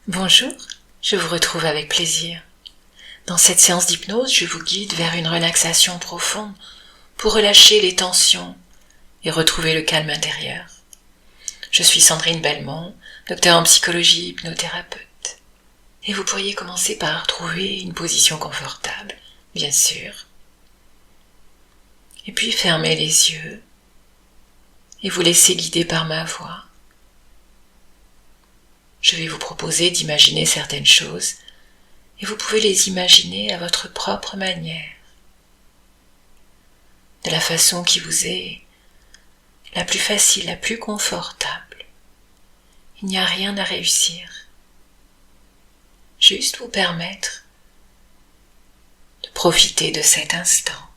Bonjour, je vous retrouve avec plaisir. Dans cette séance d'hypnose, je vous guide vers une relaxation profonde pour relâcher les tensions et retrouver le calme intérieur. Je suis Sandrine Belmont, docteur en psychologie hypnothérapeute. Et vous pourriez commencer par trouver une position confortable, bien sûr. Et puis fermer les yeux et vous laisser guider par ma voix. Je vais vous proposer d'imaginer certaines choses et vous pouvez les imaginer à votre propre manière, de la façon qui vous est la plus facile, la plus confortable. Il n'y a rien à réussir, juste vous permettre de profiter de cet instant.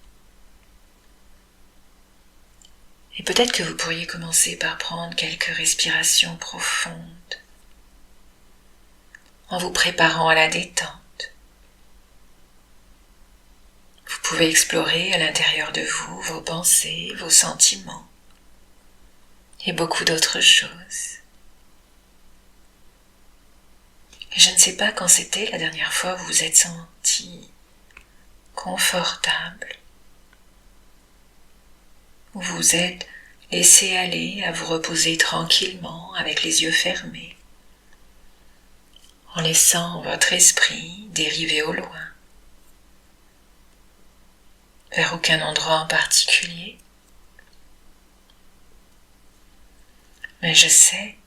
Et peut-être que vous pourriez commencer par prendre quelques respirations profondes en vous préparant à la détente. Vous pouvez explorer à l'intérieur de vous vos pensées, vos sentiments et beaucoup d'autres choses. Et je ne sais pas quand c'était la dernière fois où vous vous êtes senti confortable, où vous vous êtes laissé aller à vous reposer tranquillement avec les yeux fermés, en laissant votre esprit dériver au loin, vers aucun endroit en particulier. Mais je sais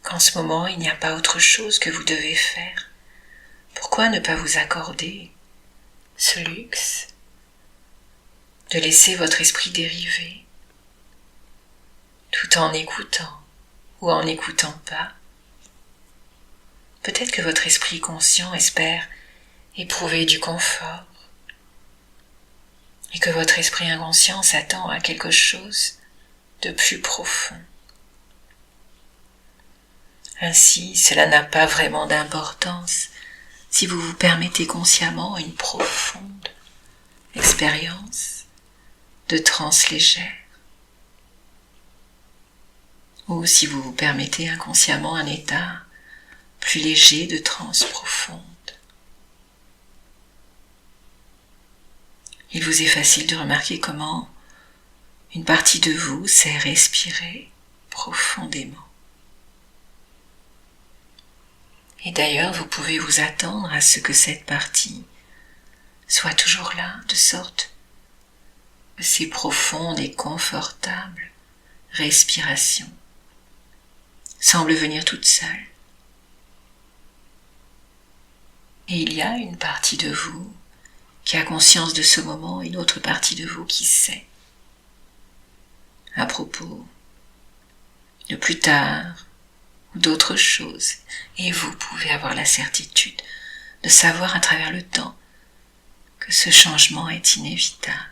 qu'en ce moment, il n'y a pas autre chose que vous devez faire. Pourquoi ne pas vous accorder ce luxe de laisser votre esprit dériver, tout en écoutant ou en n'écoutant pas? Peut-être que votre esprit conscient espère éprouver du confort et que votre esprit inconscient s'attend à quelque chose de plus profond. Ainsi, cela n'a pas vraiment d'importance si vous vous permettez consciemment une profonde expérience de transe légère, ou si vous vous permettez inconsciemment un état plus léger de transe profonde. Il vous est facile de remarquer comment une partie de vous sait respirer profondément. Et d'ailleurs, vous pouvez vous attendre à ce que cette partie soit toujours là, de sorte que ces profondes et confortables respirations semblent venir toutes seules. Et il y a une partie de vous qui a conscience de ce moment, une autre partie de vous qui sait à propos de plus tard ou d'autres choses. Et vous pouvez avoir la certitude de savoir à travers le temps que ce changement est inévitable.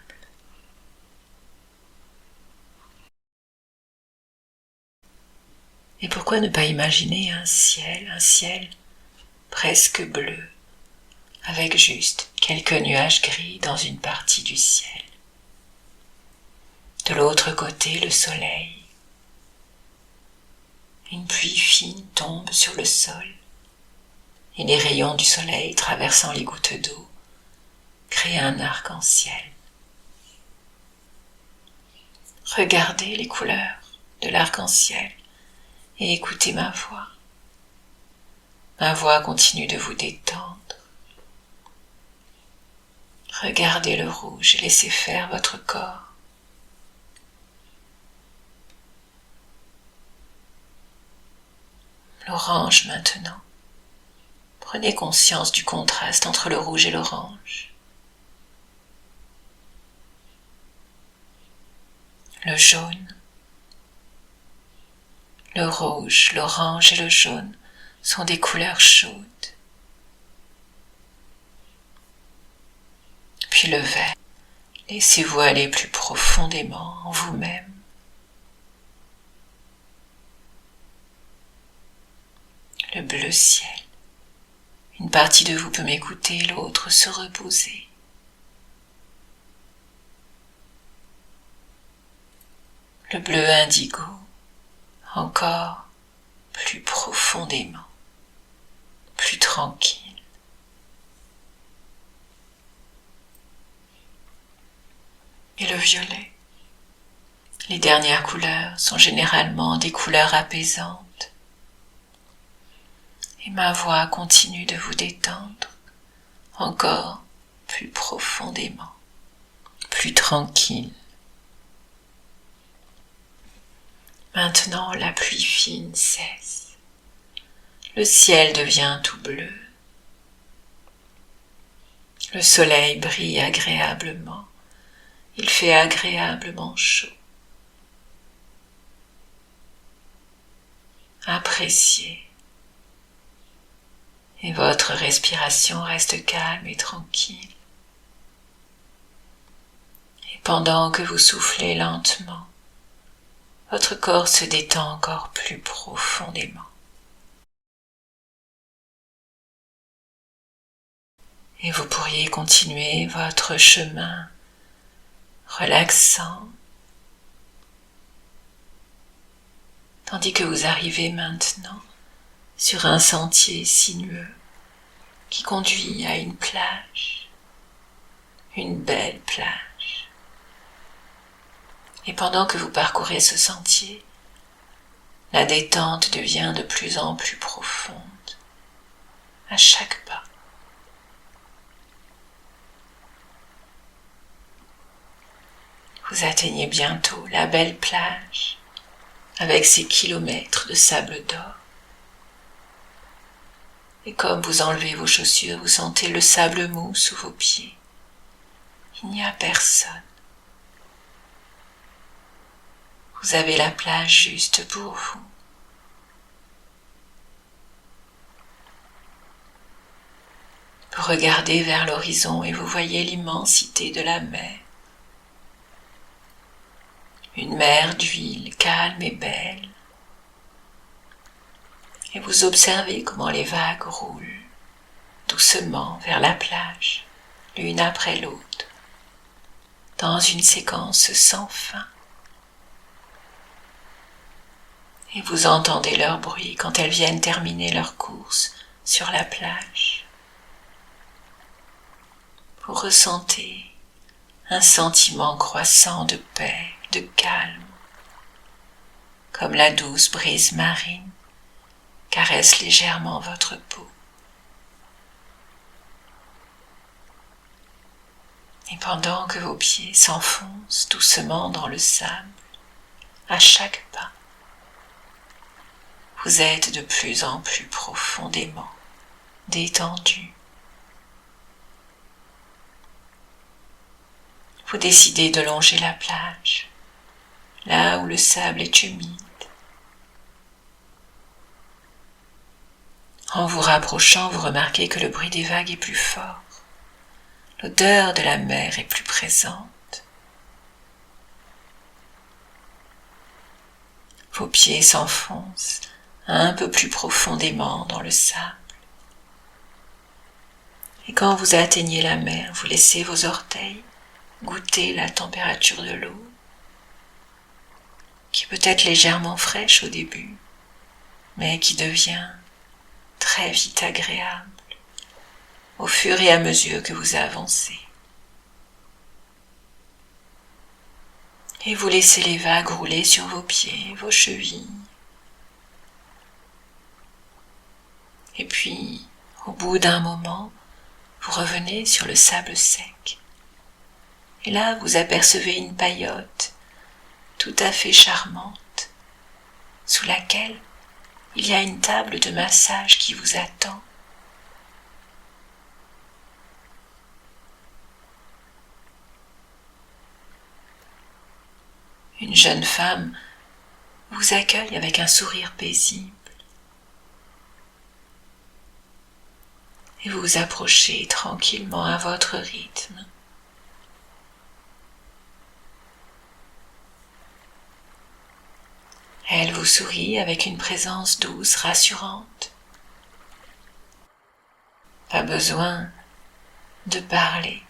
Et pourquoi ne pas imaginer un ciel presque bleu, avec juste quelques nuages gris dans une partie du ciel. De l'autre côté, le soleil. Une pluie fine tombe sur le sol, et les rayons du soleil traversant les gouttes d'eau créent un arc-en-ciel. Regardez les couleurs de l'arc-en-ciel et écoutez ma voix. Ma voix continue de vous détendre. Regardez le rouge et laissez faire votre corps. L'orange maintenant. Prenez conscience du contraste entre le rouge et l'orange. Le jaune. Le rouge, l'orange et le jaune sont des couleurs chaudes. Puis le vert. Laissez-vous aller plus profondément en vous-même. Le bleu ciel. Une partie de vous peut m'écouter, l'autre se reposer. Le bleu indigo, encore plus profondément. tranquille. Et le violet? Les dernières couleurs sont généralement des couleurs apaisantes. Et ma voix continue de vous détendre encore plus profondément, plus tranquille. Maintenant, la pluie fine cesse. Le ciel devient tout bleu. Le soleil brille agréablement. Il fait agréablement chaud. Appréciez. Et votre respiration reste calme et tranquille. Et pendant que vous soufflez lentement, votre corps se détend encore plus profondément. Et vous pourriez continuer votre chemin relaxant, tandis que vous arrivez maintenant sur un sentier sinueux qui conduit à une plage, une belle plage. Et pendant que vous parcourez ce sentier, la détente devient de plus en plus profonde à chaque pas. Vous atteignez bientôt la belle plage avec ses kilomètres de sable d'or. Et comme vous enlevez vos chaussures, vous sentez le sable mou sous vos pieds. Il n'y a personne. Vous avez la plage juste pour vous. Vous regardez vers l'horizon et vous voyez l'immensité de la mer. Une mer d'huile calme et belle. Et vous observez comment les vagues roulent doucement vers la plage, l'une après l'autre, dans une séquence sans fin. Et vous entendez leur bruit quand elles viennent terminer leur course sur la plage. Vous ressentez un sentiment croissant de paix, de calme, comme la douce brise marine caresse légèrement votre peau. Et pendant que vos pieds s'enfoncent doucement dans le sable, à chaque pas, vous êtes de plus en plus profondément détendu. Vous décidez de longer la plage, là où le sable est humide. En vous rapprochant, vous remarquez que le bruit des vagues est plus fort. L'odeur de la mer est plus présente. Vos pieds s'enfoncent un peu plus profondément dans le sable. Et quand vous atteignez la mer, vous laissez vos orteils goûter la température de l'eau, qui peut être légèrement fraîche au début, mais qui devient très vite agréable au fur et à mesure que vous avancez. Et vous laissez les vagues rouler sur vos pieds, vos chevilles. Et puis, au bout d'un moment, vous revenez sur le sable sec. Et là, vous apercevez une paillote tout à fait charmante, sous laquelle il y a une table de massage qui vous attend. Une jeune femme vous accueille avec un sourire paisible. Et vous vous approchez tranquillement à votre rythme. Elle vous sourit avec une présence douce, rassurante. Pas besoin de parler.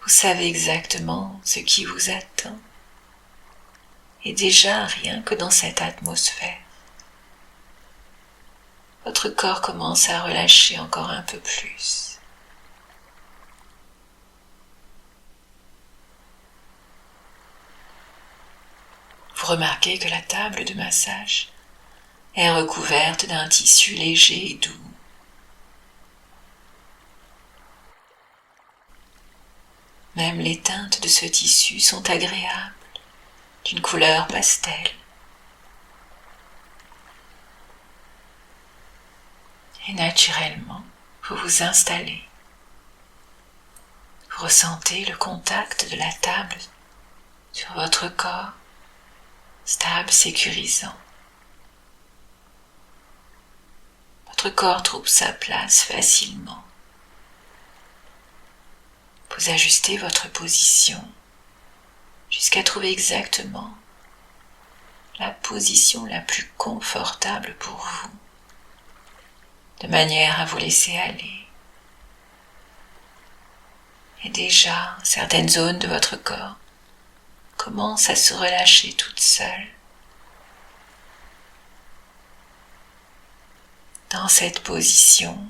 Vous savez exactement ce qui vous attend. Et déjà rien que dans cette atmosphère, votre corps commence à relâcher encore un peu plus. Vous remarquez que la table de massage est recouverte d'un tissu léger et doux. Même les teintes de ce tissu sont agréables, d'une couleur pastel. Et naturellement, vous vous installez. Vous ressentez le contact de la table sur votre corps, stable, sécurisant. Votre corps trouve sa place facilement. Vous ajustez votre position jusqu'à trouver exactement la position la plus confortable pour vous, de manière à vous laisser aller. Et déjà, certaines zones de votre corps commencent à se relâcher toutes seules. Dans cette position,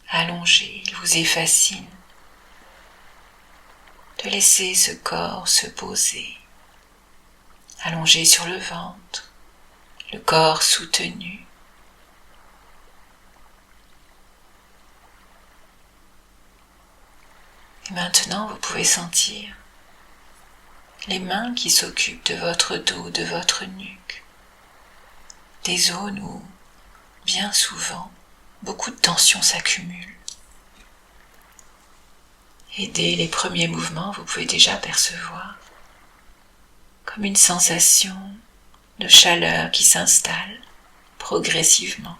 allongée, il vous est facile de laisser ce corps se poser, allongé sur le ventre, le corps soutenu. Et maintenant, vous pouvez sentir les mains qui s'occupent de votre dos, de votre nuque, des zones où, bien souvent, beaucoup de tension s'accumule. Et dès les premiers mouvements, vous pouvez déjà percevoir comme une sensation de chaleur qui s'installe progressivement.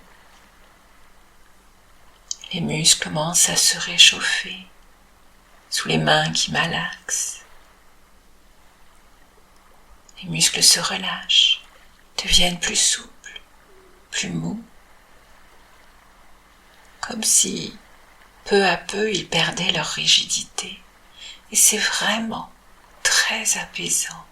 Les muscles commencent à se réchauffer sous les mains qui malaxent. Les muscles se relâchent, deviennent plus souples, plus mous, comme si peu à peu ils perdaient leur rigidité. Et c'est vraiment très apaisant.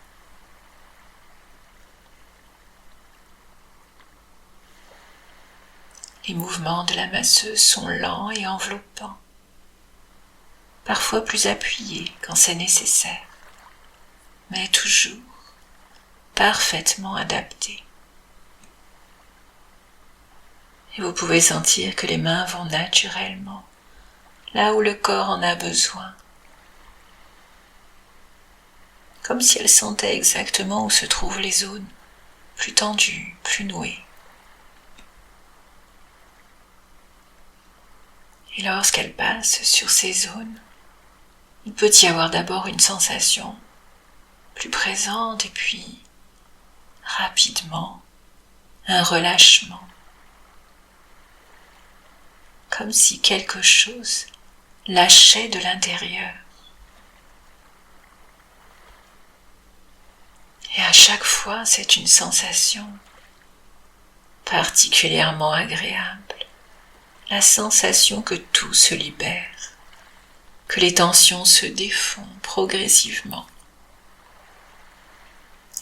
Les mouvements de la masseuse sont lents et enveloppants, parfois plus appuyés quand c'est nécessaire, mais toujours parfaitement adaptés. Et vous pouvez sentir que les mains vont naturellement là où le corps en a besoin, comme si elles sentaient exactement où se trouvent les zones plus tendues, plus nouées. Et lorsqu'elles passent sur ces zones, il peut y avoir d'abord une sensation plus présente et puis, rapidement, un relâchement, comme si quelque chose lâchait de l'intérieur. Et à chaque fois, c'est une sensation particulièrement agréable, la sensation que tout se libère, que les tensions se défont progressivement.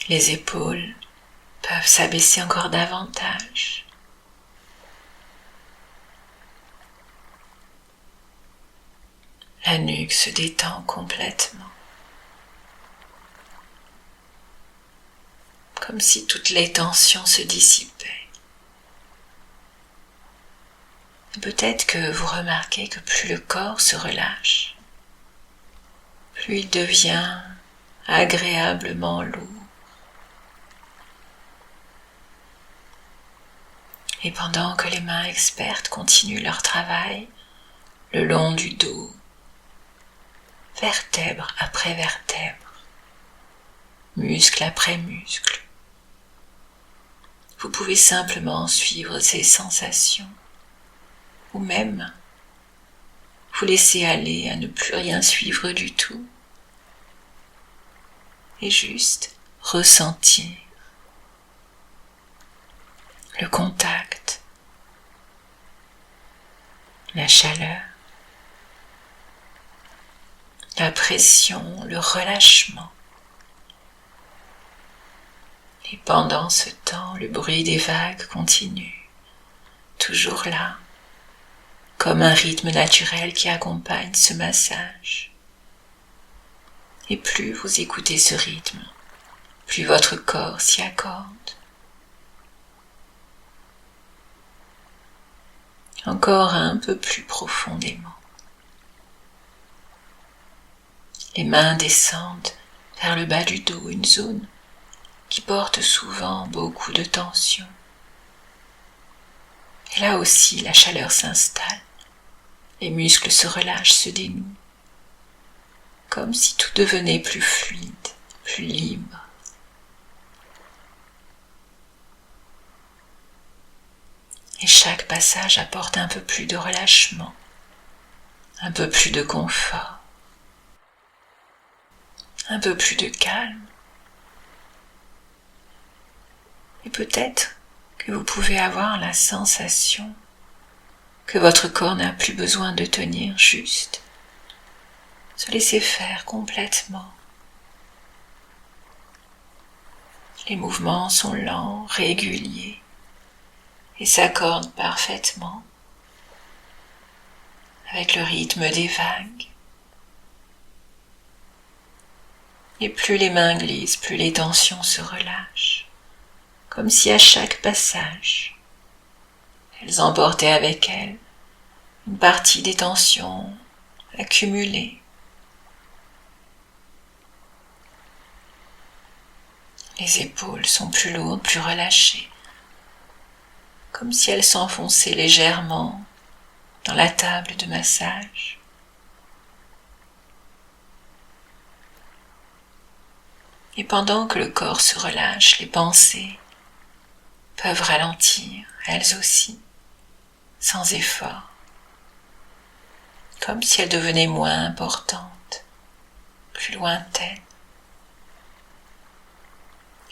Les épaules peuvent s'abaisser encore davantage. La nuque se détend complètement, comme si toutes les tensions se dissipaient. Peut-être que vous remarquez que plus le corps se relâche, plus il devient agréablement lourd. Et pendant que les mains expertes continuent leur travail le long du dos, vertèbre après vertèbre, muscle après muscle, vous pouvez simplement suivre ces sensations, ou même vous laisser aller à ne plus rien suivre du tout, et juste ressentir le contact, la chaleur, la pression, le relâchement. Et pendant ce temps, le bruit des vagues continue toujours là, comme un rythme naturel qui accompagne ce massage. Et plus vous écoutez ce rythme, plus votre corps s'y accorde. Encore un peu plus profondément. Les mains descendent vers le bas du dos, une zone qui porte souvent beaucoup de tension. Et là aussi, la chaleur s'installe, les muscles se relâchent, se dénouent, comme si tout devenait plus fluide, plus libre. Et chaque passage apporte un peu plus de relâchement, un peu plus de confort, un peu plus de calme. Et peut-être que vous pouvez avoir la sensation que votre corps n'a plus besoin de tenir, juste se laisser faire complètement. Les mouvements sont lents, réguliers et s'accordent parfaitement avec le rythme des vagues. Et plus les mains glissent, plus les tensions se relâchent, comme si à chaque passage, elles emportaient avec elles une partie des tensions accumulées. Les épaules sont plus lourdes, plus relâchées, comme si elles s'enfonçaient légèrement dans la table de massage. Et pendant que le corps se relâche, les pensées peuvent ralentir, elles aussi, sans effort, comme si elles devenaient moins importantes, plus lointaines.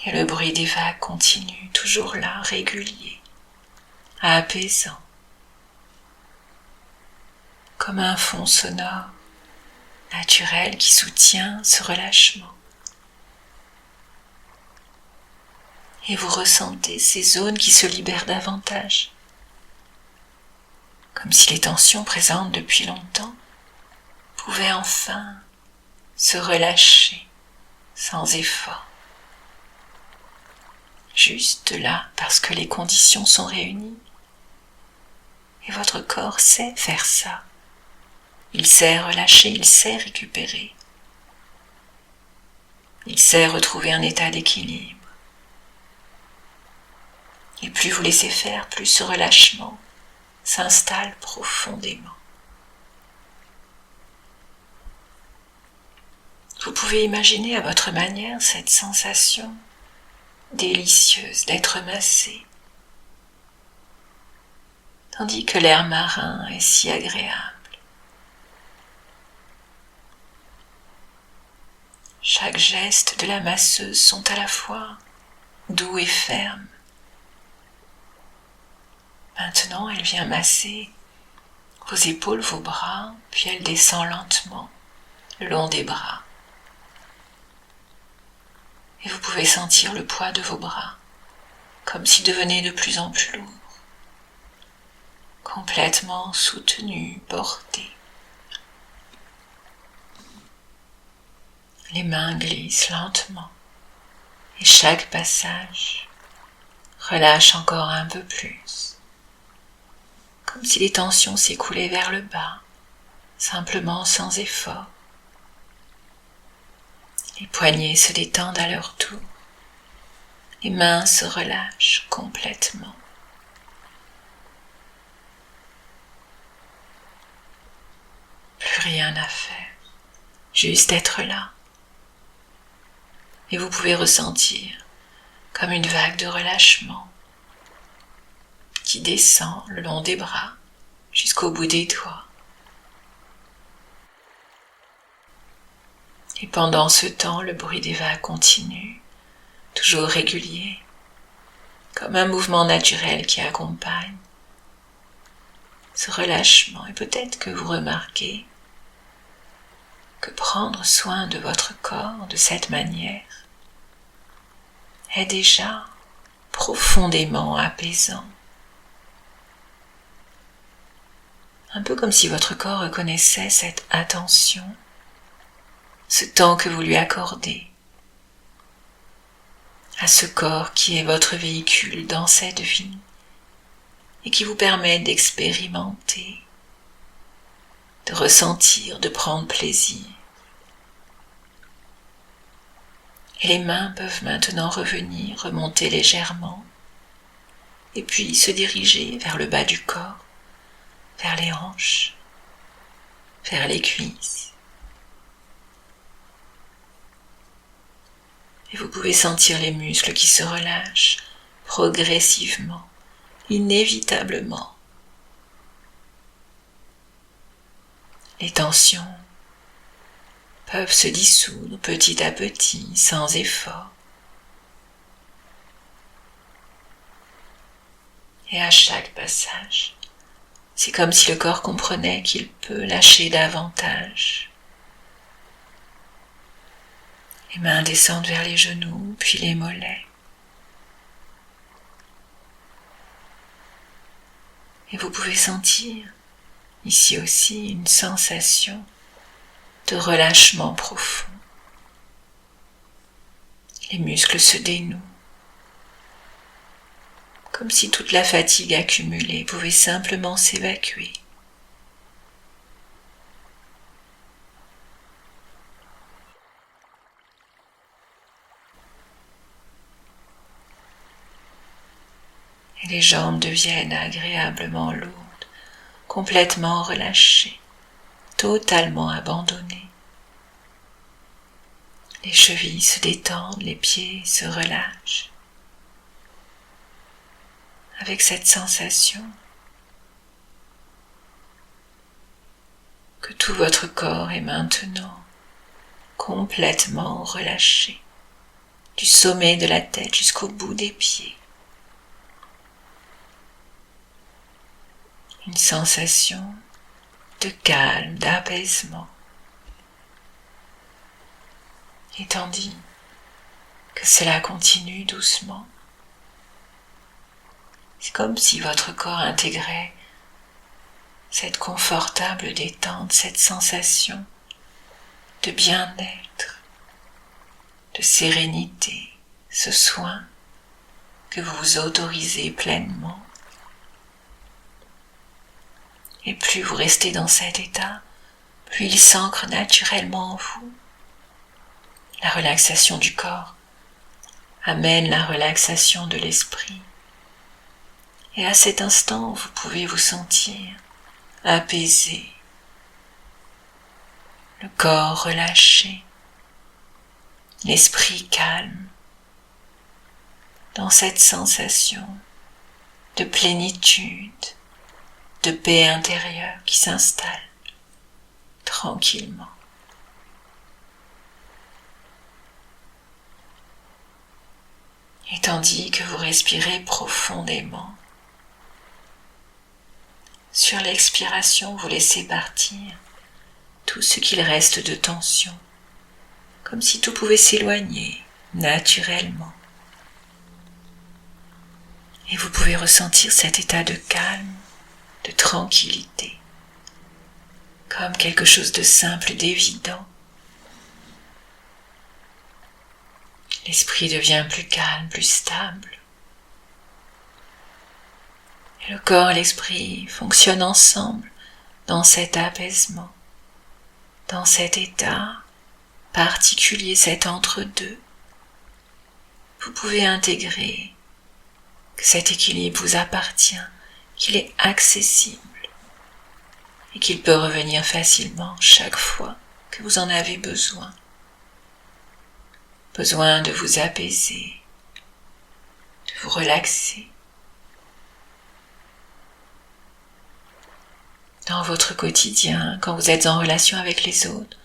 Et le bruit des vagues continue, toujours là, régulier, apaisant, comme un fond sonore, naturel qui soutient ce relâchement. Et vous ressentez ces zones qui se libèrent davantage, comme si les tensions présentes depuis longtemps pouvaient enfin se relâcher sans effort. Juste là, parce que les conditions sont réunies. Et votre corps sait faire ça. Il sait relâcher, il sait récupérer. Il sait retrouver un état d'équilibre. Et plus vous laissez faire, plus ce relâchement s'installe profondément. Vous pouvez imaginer à votre manière cette sensation délicieuse d'être massé, tandis que l'air marin est si agréable. Chaque geste de la masseuse sont à la fois doux et fermes. Maintenant, elle vient masser vos épaules, vos bras, puis elle descend lentement le long des bras. Et vous pouvez sentir le poids de vos bras, comme s'ils devenaient de plus en plus lourds, complètement soutenus, portés. Les mains glissent lentement, et chaque passage relâche encore un peu plus, comme si les tensions s'écoulaient vers le bas, simplement sans effort. Les poignets se détendent à leur tour. Les mains se relâchent complètement. Plus rien à faire, juste être là. Et vous pouvez ressentir comme une vague de relâchement qui descend le long des bras jusqu'au bout des doigts. Et pendant ce temps, le bruit des vagues continue, toujours régulier, comme un mouvement naturel qui accompagne ce relâchement. Et peut-être que vous remarquez que prendre soin de votre corps de cette manière est déjà profondément apaisant. Un peu comme si votre corps reconnaissait cette attention, ce temps que vous lui accordez à ce corps qui est votre véhicule dans cette vie et qui vous permet d'expérimenter, de ressentir, de prendre plaisir. Et les mains peuvent maintenant revenir, remonter légèrement, et puis se diriger vers le bas du corps, vers les hanches, vers les cuisses. Et vous pouvez sentir les muscles qui se relâchent progressivement, inévitablement. Les tensions peuvent se dissoudre petit à petit, sans effort. Et à chaque passage, c'est comme si le corps comprenait qu'il peut lâcher davantage. Les mains descendent vers les genoux, puis les mollets. Et vous pouvez sentir, ici aussi, une sensation de relâchement profond. Les muscles se dénouent, comme si toute la fatigue accumulée pouvait simplement s'évacuer. Et les jambes deviennent agréablement lourdes, complètement relâchées, totalement abandonnées. Les chevilles se détendent, les pieds se relâchent. Avec cette sensation que tout votre corps est maintenant complètement relâché, du sommet de la tête jusqu'au bout des pieds. Une sensation de calme, d'apaisement. Et tandis que cela continue doucement, c'est comme si votre corps intégrait cette confortable détente, cette sensation de bien-être, de sérénité, ce soin que vous vous autorisez pleinement. Et plus vous restez dans cet état, plus il s'ancre naturellement en vous. La relaxation du corps amène la relaxation de l'esprit. Et à cet instant, vous pouvez vous sentir apaisé, le corps relâché, l'esprit calme, dans cette sensation de plénitude, de paix intérieure qui s'installe tranquillement. Et tandis que vous respirez profondément, sur l'expiration, vous laissez partir tout ce qu'il reste de tension, comme si tout pouvait s'éloigner naturellement. Et vous pouvez ressentir cet état de calme, de tranquillité, comme quelque chose de simple, d'évident. L'esprit devient plus calme, plus stable. Et le corps et l'esprit fonctionnent ensemble dans cet apaisement, dans cet état particulier, cet entre-deux. Vous pouvez intégrer que cet équilibre vous appartient, qu'il est accessible et qu'il peut revenir facilement chaque fois que vous en avez besoin. Besoin de vous apaiser, de vous relaxer. Dans votre quotidien, quand vous êtes en relation avec les autres,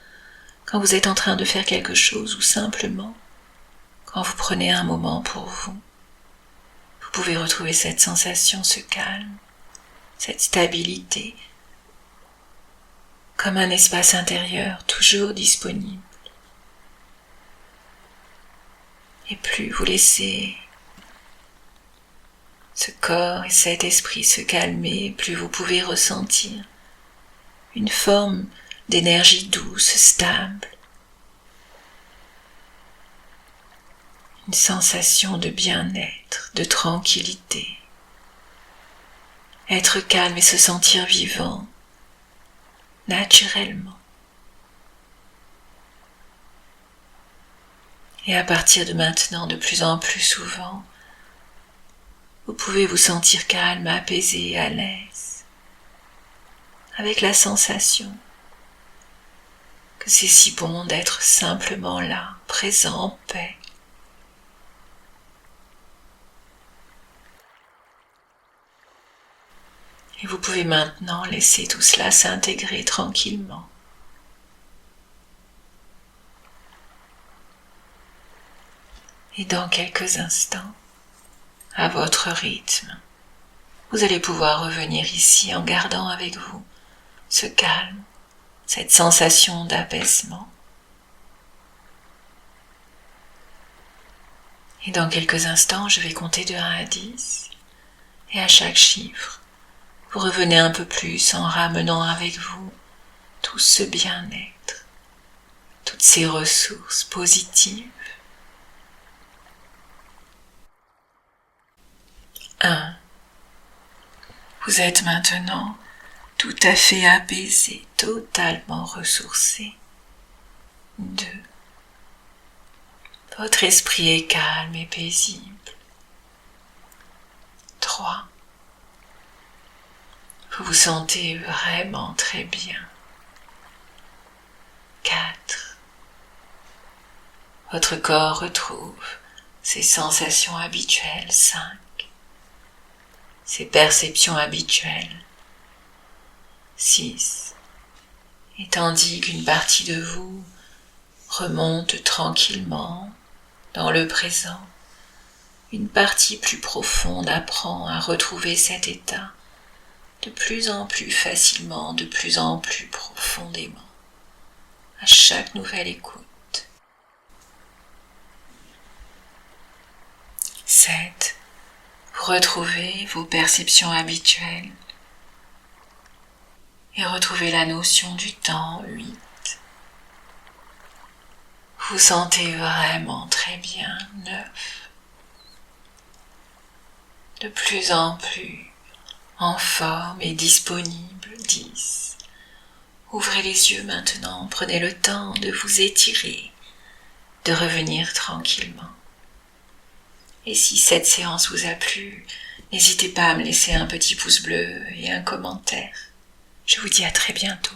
quand vous êtes en train de faire quelque chose ou simplement quand vous prenez un moment pour vous, vous pouvez retrouver cette sensation, ce calme, cette stabilité, comme un espace intérieur toujours disponible. Et plus vous laissez ce corps et cet esprit se calmer, plus vous pouvez ressentir une forme d'énergie douce, stable, une sensation de bien-être, de tranquillité. Être calme et se sentir vivant, naturellement. Et à partir de maintenant, de plus en plus souvent, vous pouvez vous sentir calme, apaisé, à l'aise, avec la sensation que c'est si bon d'être simplement là, présent en paix. Et vous pouvez maintenant laisser tout cela s'intégrer tranquillement. Et dans quelques instants, à votre rythme, vous allez pouvoir revenir ici en gardant avec vous ce calme, cette sensation d'apaisement. Et dans quelques instants, je vais compter de 1 à 10, et à chaque chiffre, vous revenez un peu plus en ramenant avec vous tout ce bien-être, toutes ces ressources positives. 1. Vous êtes maintenant tout à fait apaisé, totalement ressourcé. 2. Votre esprit est calme et paisible. 3. Vous vous sentez vraiment très bien. 4. Votre corps retrouve ses sensations habituelles. 5. Ses perceptions habituelles. 6. Et tandis qu'une partie de vous remonte tranquillement dans le présent, une partie plus profonde apprend à retrouver cet état de plus en plus facilement, de plus en plus profondément, à chaque nouvelle écoute. 7. Vous retrouvez vos perceptions habituelles et retrouvez la notion du temps. 8. Vous vous sentez vraiment très bien. 9. De plus en plus en forme et disponible. 10. Ouvrez les yeux maintenant, prenez le temps de vous étirer, de revenir tranquillement. Et si cette séance vous a plu, n'hésitez pas à me laisser un petit pouce bleu et un commentaire. Je vous dis à très bientôt.